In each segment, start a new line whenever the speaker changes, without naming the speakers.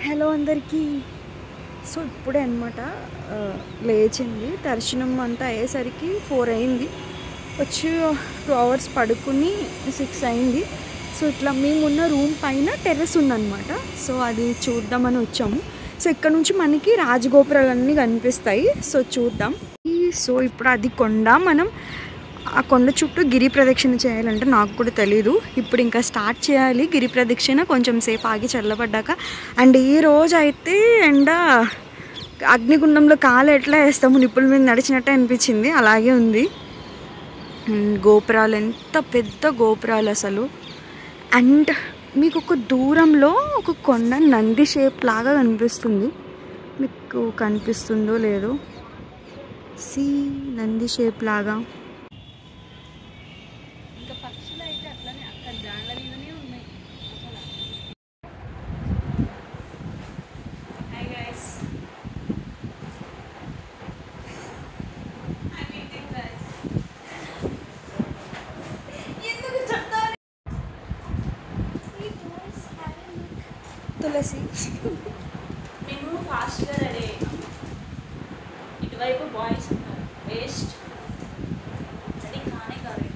Hello అందరికీ. So ఇప్పుడే అనమాట లేచింది. దర్శనం అంతా అయ్యేసరికి 4 అయింది. వచ్చి 2 అవర్స్ పడుకుని 6 అయింది. సో ఇట్లా మేమున్న రూమ్ పైన టెర్రస్ ఉందన్నమాట. సో అది చూద్దామని వచ్చాము. సో ఇక్కడ నుంచి మనకి రాజగోపురాలన్నీ కనిపిస్తాయి. సో చూద్దాం. సో ఇప్పుడు అది కొండ, మనం ఆ కొండ చుట్టూ గిరి ప్రదక్షిణ చేయాలంటే నాకు కూడా తెలీదు. ఇప్పుడు ఇంకా స్టార్ట్ చేయాలి గిరి ప్రదక్షిణ, కొంచెం సేపు ఆగి చల్లబడ్డాక. అండ్ ఈ రోజు అయితే ఎండ అగ్నిగుండంలో కాలు ఎట్లా వేస్తాము, నిప్పుల మీద నడిచినట్టే అనిపించింది, అలాగే ఉంది. గోపురాలు ఎంత పెద్ద గోపురాలు అసలు. అండ్ మీకు ఒక దూరంలో ఒక కొండ నంది షేప్ లాగా కనిపిస్తుంది. మీకు కనిపిస్తుందో లేదో, సి నంది షేప్ లాగా. పక్షులు అయితే అట్లనే అక్కడ జాండ్ల మీదనే ఉన్నాయి. హాయ్ గైస్, ఎందుకు చెప్తారు తులసి?
మేము ఫాస్ట్గా రెడీ అయినాం. ఇటువైపు బాయ్స్ ఉన్నారు, వేస్ట్ రెడీ కానే కాదు.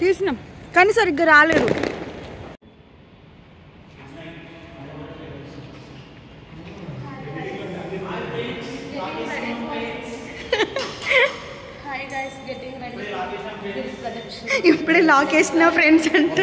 తీసినాం కానీ సరిగ్గా రాలేదు. ఇప్పుడే లాక్ వేసిన ఫ్రెండ్స్ అంట.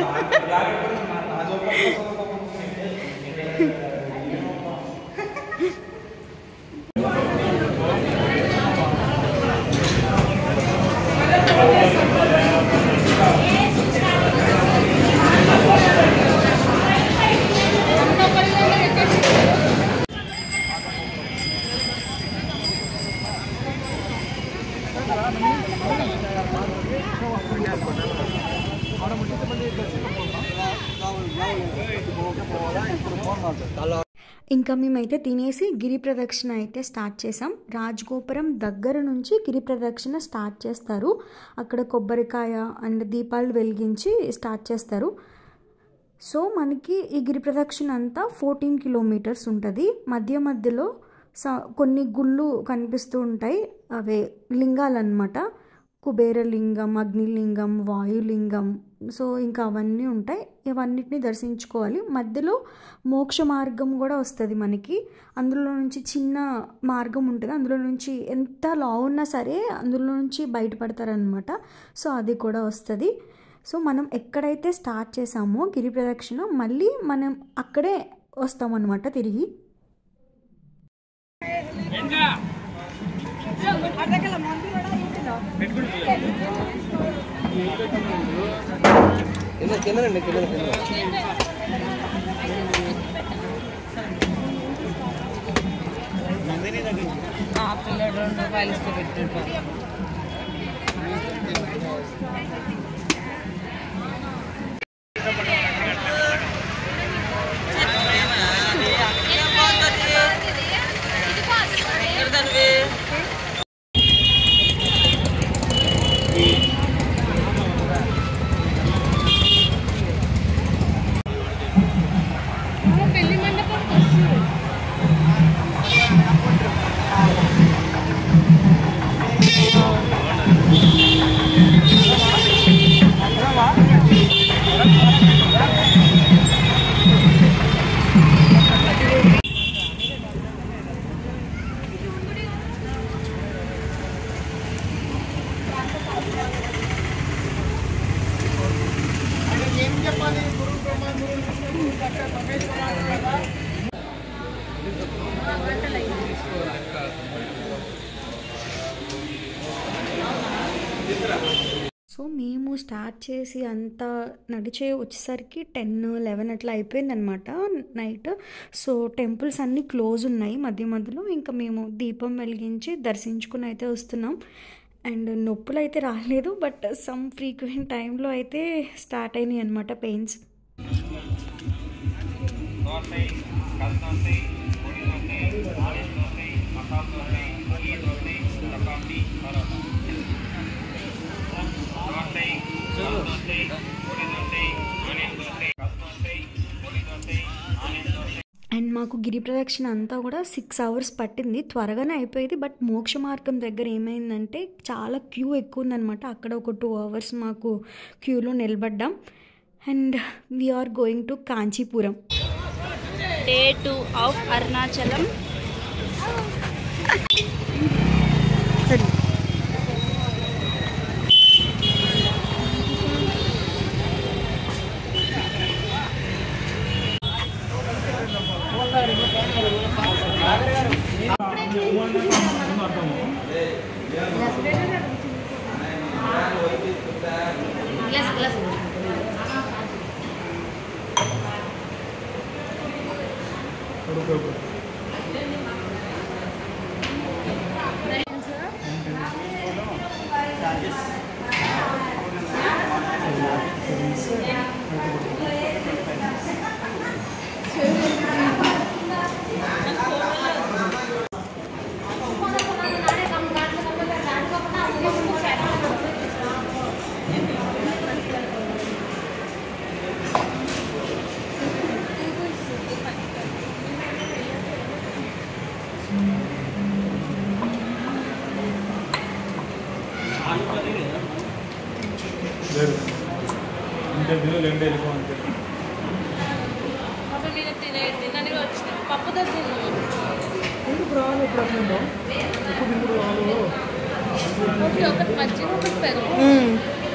ఇంకా మేమైతే తినేసి గిరి ప్రదక్షిణ అయితే స్టార్ట్ చేసాం. రాజగోపురం దగ్గర నుంచి గిరి ప్రదక్షిణ స్టార్ట్ చేస్తారు. అక్కడ కొబ్బరికాయ అండ్ దీపాలు వెలిగించి స్టార్ట్ చేస్తారు. సో మనకి ఈ గిరి ప్రదక్షిణ అంతా 14 కిలోమీటర్స్ ఉంటుంది. మధ్య మధ్యలో కొన్ని గుళ్ళు కనిపిస్తూ ఉంటాయి, అవే లింగాలు అన్నమాట. కుబేరలింగం, అగ్నిలింగం, వాయులింగం, సో ఇంకా అవన్నీ ఉంటాయి. ఇవన్నిటిని దర్శించుకోవాలి. మధ్యలో మోక్ష మార్గం కూడా వస్తుంది మనకి. అందులో నుంచి చిన్న మార్గం ఉంటుంది, అందులో నుంచి ఎంత లావు ఉన్నా సరే అందులో నుంచి బయటపడతారనమాట. సో అది కూడా వస్తుంది. సో మనం ఎక్కడైతే స్టార్ట్ చేసామో గిరి ప్రదక్షిణ, మళ్ళీ మనం అక్కడే వస్తామన్నమాట తిరిగి.
పిల్లడు 2 రూపాయలు ఇస్తే పెట్టుకుంటారు.
సో మేము స్టార్ట్ చేసి అంతా నడిచే వచ్చేసరికి 10-11 అట్లా అయిపోయిందనమాట నైట్. సో టెంపుల్స్ అన్నీ క్లోజ్ ఉన్నాయి మధ్య మధ్యలో. ఇంకా మేము దీపం వెలిగించి దర్శించుకుని అయితే వస్తున్నాం. అండ్ నొప్పులు అయితే రాలేదు, బట్ సమ్ ఫ్రీక్వెంట్ టైంలో అయితే స్టార్ట్ అయినాయి అనమాట పెయిన్స్. అండ్ మాకు గిరి ప్రదక్షిణ అంతా కూడా 6 hours పట్టింది, త్వరగానే అయిపోయింది. బట్ మోక్ష మార్గం దగ్గర ఏమైందంటే చాలా క్యూ ఎక్కువ ఉందనమాట. అక్కడ ఒక 2 hours మాకు క్యూలో నిలబడ్డాం. And we're going to Kanchipuram.
Day 2 of Arunachalam.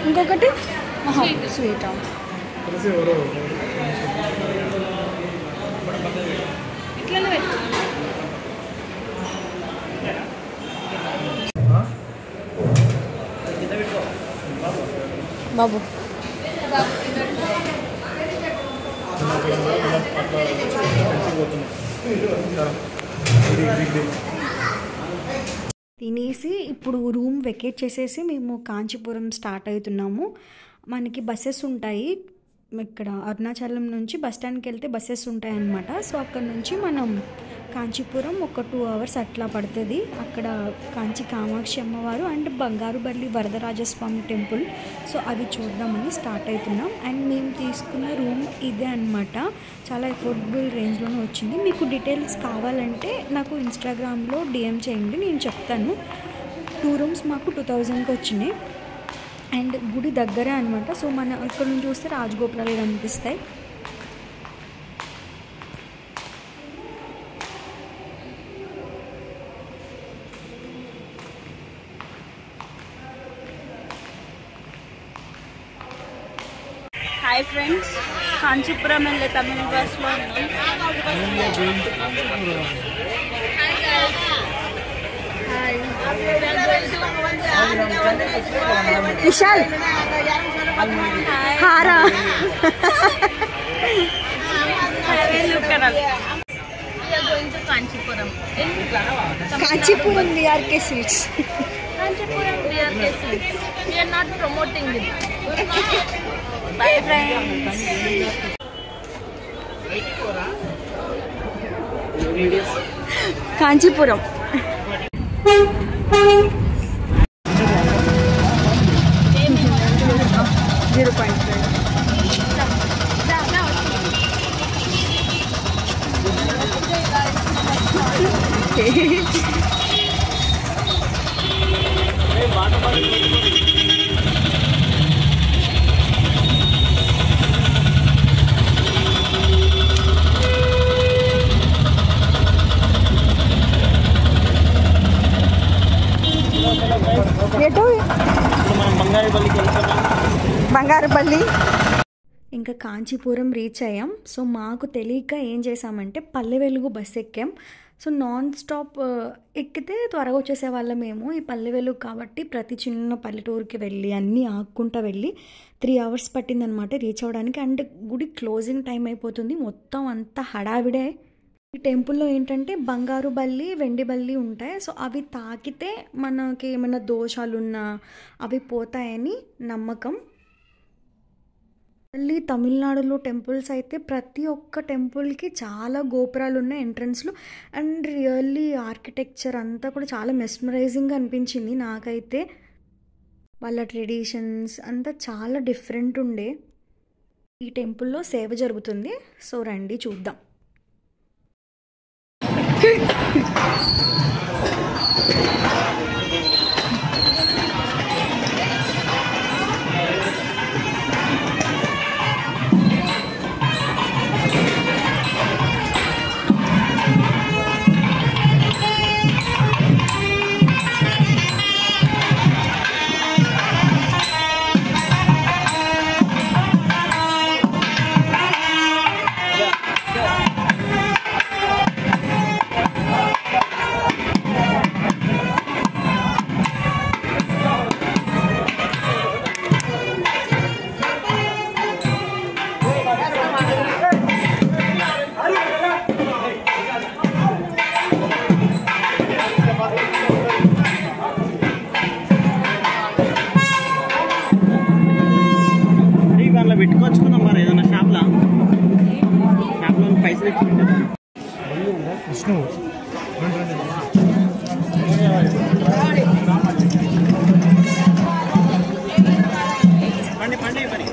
ఇంకొకటి స్వీట్. బాబు తినేసి ఇప్పుడు రూమ్ వెకేట్ చేసేసి మేము కాంచీపురం స్టార్ట్ అవుతున్నాము. మనకి బస్సెస్ ఉంటాయి ఇక్కడ అరుణాచలం నుంచి బస్ స్టాండ్కి వెళ్తే బస్సెస్ ఉంటాయి అన్నమాట. సో అక్కడ నుంచి మనం కాంచీపురం ఒక 2 hours అట్లా పడుతుంది. అక్కడ కాంచి కామాక్షి అమ్మవారు అండ్ బంగారుబల్లి వరదరాజస్వామి టెంపుల్, సో అవి చూద్దామని స్టార్ట్ అవుతున్నాం. అండ్ మేము తీసుకున్న రూమ్ ఇదే అనమాట, చాలా అఫోర్డబుల్ రేంజ్లోనే వచ్చింది. మీకు డీటెయిల్స్ కావాలంటే నాకు ఇన్స్టాగ్రామ్లో DM చేయండి, నేను చెప్తాను. 2 rooms మాకు 2000కి వచ్చినాయి. అండ్ గుడి దగ్గరే అనమాట. సో మన ఇక్కడ నుంచి చూస్తే రాజగోపురాలు కనిపిస్తాయి.
హాయ్ ఫ్రెండ్స్, కాంచీపురం వెళ్ళే తమిళ బస్లో
Vishal హారా Kanchipuram VRK Sweets.
Kanchipuram VRK Sweets. We are not promoting it. Bye friends.
Kanchipuram Bangarupalli ఇంకా కాంచీపురం రీచ్ అయ్యాం. సో మాకు తెలియక ఏం చేసామంటే Palle Velugu bus ఎక్కాం. So non stop ఎక్కితే త్వరగా వచ్చేసేవాళ్ళం మేము. ఈ పల్లె వెలుగు కాబట్టి ప్రతి చిన్న పల్లెటూరుకి వెళ్ళి అన్నీ ఆక్కుంటూ వెళ్ళి 3 hours పట్టిందనమాట రీచ్ అవ్వడానికి. అండ్ గుడి క్లోజింగ్ టైం అయిపోతుంది, మొత్తం అంతా హడావిడే. ఈ టెంపుల్లో ఏంటంటే బంగారు బల్లి వెండి బల్లి ఉంటాయి. సో అవి తాకితే మనకి ఏమైనా దోషాలున్నా అవి పోతాయని నమ్మకం. మళ్ళీ తమిళనాడులో టెంపుల్స్ అయితే ప్రతి ఒక్క టెంపుల్కి చాలా గోపురాలు ఉన్నాయి ఎంట్రన్స్లో. అండ్ రియల్లీ ఆర్కిటెక్చర్ అంతా కూడా చాలా మెస్మరైజింగ్గా అనిపించింది నాకైతే. వాళ్ళ ట్రెడిషన్స్ అంతా చాలా డిఫరెంట్ ఉండే. ఈ టెంపుల్లో సేవ జరుగుతుంది. సో రండి చూద్దాం.
పెట్టుకోవచ్చుకుందాం మరి ఏదైనా షాప్లో పైసలు ఇచ్చుకుంటారు. విష్ణు పండి పండి మరి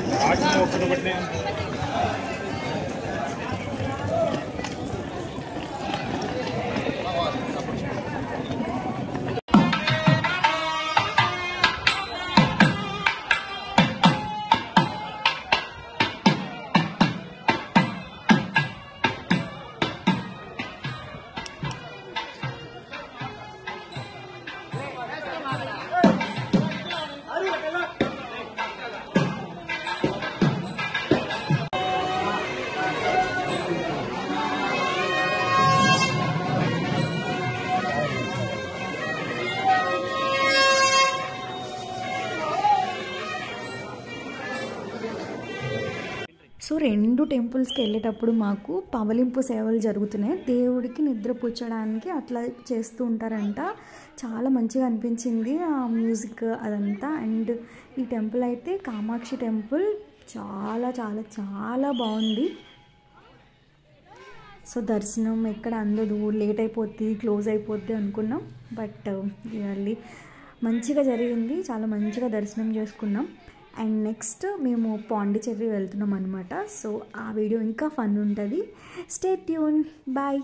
సో 2 టెంపుల్స్కి వెళ్ళేటప్పుడు మాకు పవలింపు సేవలు జరుగుతున్నాయి. దేవుడికి నిద్ర పుచ్చడానికి అట్లా చేస్తూ ఉంటారంట. చాలా మంచిగా అనిపించింది ఆ మ్యూజిక్ అదంతా. అండ్ ఈ టెంపుల్ అయితే కామాక్షి టెంపుల్ చాలా చాలా చాలా బాగుంది. సో దర్శనం ఎక్కడ అందదు, లేట్ అయిపోద్ది, క్లోజ్ అయిపోద్ది అనుకున్నాం. బట్ రియల్లీ మంచిగా జరిగింది. చాలా మంచిగా దర్శనం చేసుకున్నాం. అండ్ నెక్స్ట్ మేము పాండిచ్చేరి వెళ్తున్నాం అనమాట. సో ఆ వీడియో ఇంకా ఫన్ ఉంటుంది. Stay tune. బాయ్.